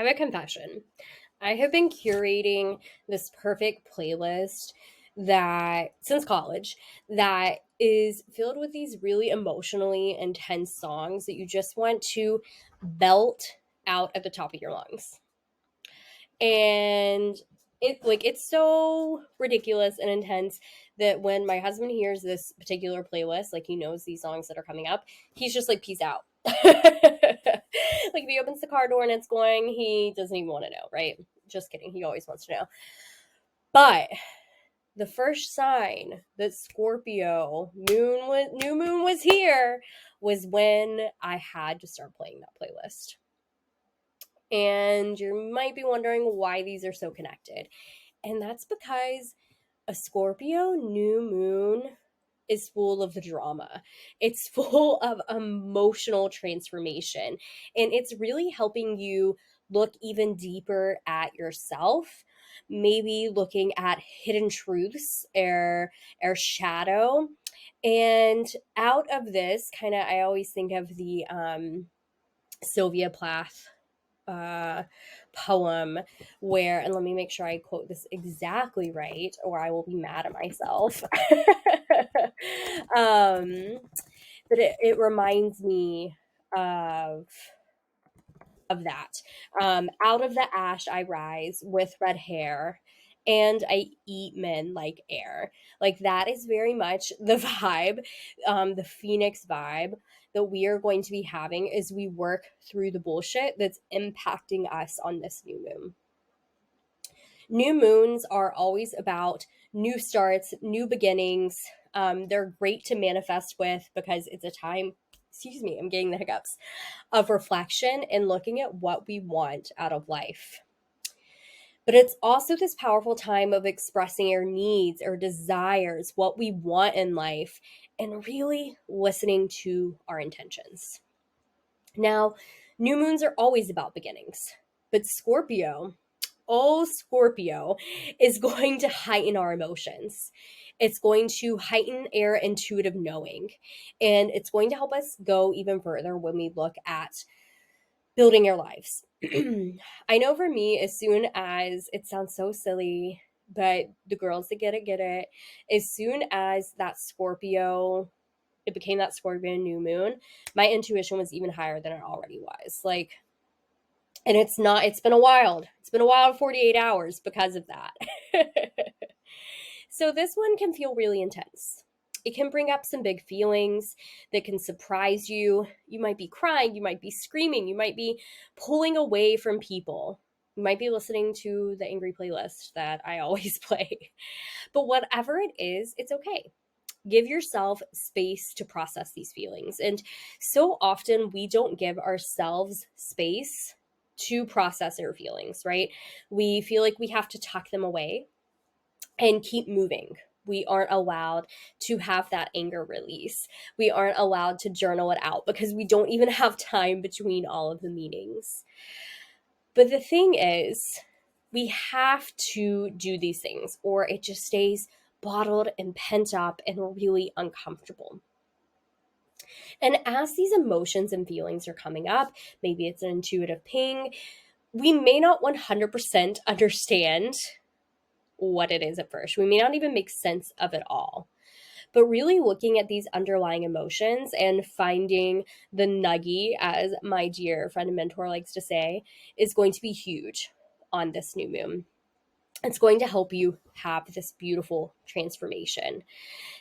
have a confession. I have been curating this perfect playlist that since college that is filled with these really emotionally intense songs that you just want to belt out at the top of your lungs. And it's so ridiculous and intense that when my husband hears this particular playlist, like he knows these songs that are coming up, he's just like peace out. Like if he opens the car door and it's going, he doesn't even want to know, right? Just kidding, he always wants to know. But the first sign that New Moon was here was when I had to start playing that playlist. And you might be wondering why these are so connected. And that's because a Scorpio new moon is full of the drama. It's full of emotional transformation. And it's really helping you look even deeper at yourself, maybe looking at hidden truths or shadow. And out of this, kind of, I always think of the Sylvia Plath uh, poem where, and let me make sure I quote this exactly right, or I will be mad at myself. um, but it reminds me of that. Out of the ash I rise with red hair, and I eat men like air. Like that is very much the vibe, the Phoenix vibe that we are going to be having as we work through the bullshit that's impacting us on this new moon. New moons are always about new starts, new beginnings. They're great to manifest with because it's a time, excuse me, I'm getting the hiccups, of reflection and looking at what we want out of life. But it's also this powerful time of expressing our needs, our desires, what we want in life, and really listening to our intentions. Now, new moons are always about beginnings, but Scorpio is going to heighten our emotions. It's going to heighten our intuitive knowing, and it's going to help us go even further when we look at building our lives. I know for me, as soon as it sounds so silly, but the girls that get it. As soon as it became that Scorpio new moon, my intuition was even higher than it already was. Like, and it's been a wild, 48 hours because of that. So this one can feel really intense. It can bring up some big feelings that can surprise you. You might be crying, you might be screaming, you might be pulling away from people. You might be listening to the angry playlist that I always play. But whatever it is, it's okay. Give yourself space to process these feelings. And so often we don't give ourselves space to process our feelings, right? We feel like we have to tuck them away and keep moving. We aren't allowed to have that anger release. We aren't allowed to journal it out because we don't even have time between all of the meetings. But the thing is, we have to do these things or it just stays bottled and pent up and really uncomfortable. And as these emotions and feelings are coming up, maybe it's an intuitive ping, we may not 100% understand what it is at first. We may not even make sense of it all. But really looking at these underlying emotions and finding the nuggie, as my dear friend and mentor likes to say, is going to be huge on this new moon. It's going to help you have this beautiful transformation.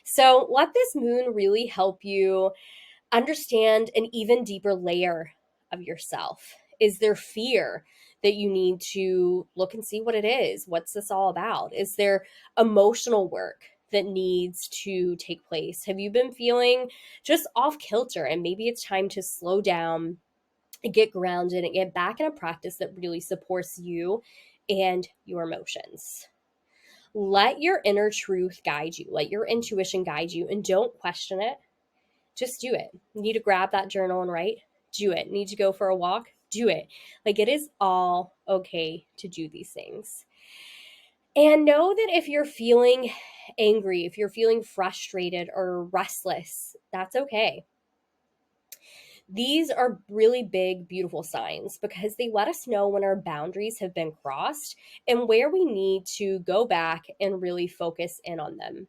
So let this moon really help you understand an even deeper layer of yourself. Is there fear that you need to look and see what it is? What's this all about? Is there emotional work that needs to take place? Have you been feeling just off kilter and maybe it's time to slow down and get grounded and get back in a practice that really supports you and your emotions? Let your inner truth guide you, let your intuition guide you, and don't question it. Just do it. You need to grab that journal and write? Do it. Need to go for a walk? Do it. Like it is all okay to do these things. And know that if you're feeling angry, if you're feeling frustrated or restless, that's okay. These are really big, beautiful signs because they let us know when our boundaries have been crossed and where we need to go back and really focus in on them.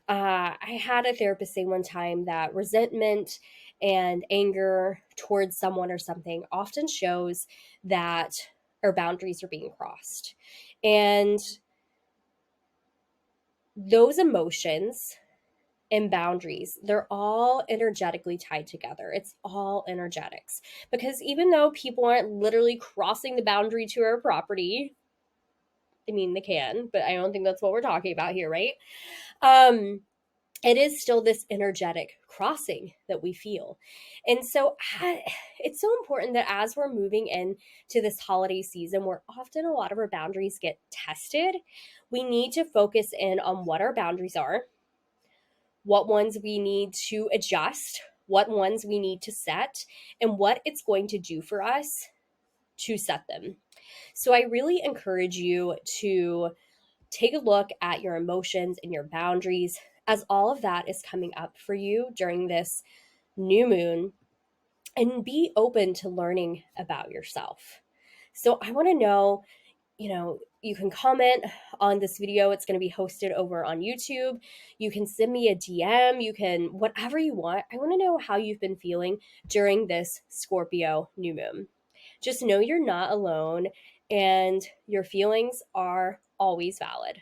I had a therapist say one time that resentment and anger towards someone or something often shows that our boundaries are being crossed. And those emotions and boundaries, they're all energetically tied together. It's all energetics. Because even though people aren't literally crossing the boundary to our property, I mean, they can, but I don't think that's what we're talking about here, right? Um, it is still this energetic crossing that we feel. And so it's so important that as we're moving into this holiday season where often a lot of our boundaries get tested, we need to focus in on what our boundaries are, what ones we need to adjust, what ones we need to set, and what it's going to do for us to set them. So I really encourage you to take a look at your emotions and your boundaries as all of that is coming up for you during this new moon, and be open to learning about yourself. So I want to know, you can comment on this video. It's going to be hosted over on YouTube. You can send me a DM. You can, whatever you want. I want to know how you've been feeling during this Scorpio new moon. Just know you're not alone and your feelings are always valid.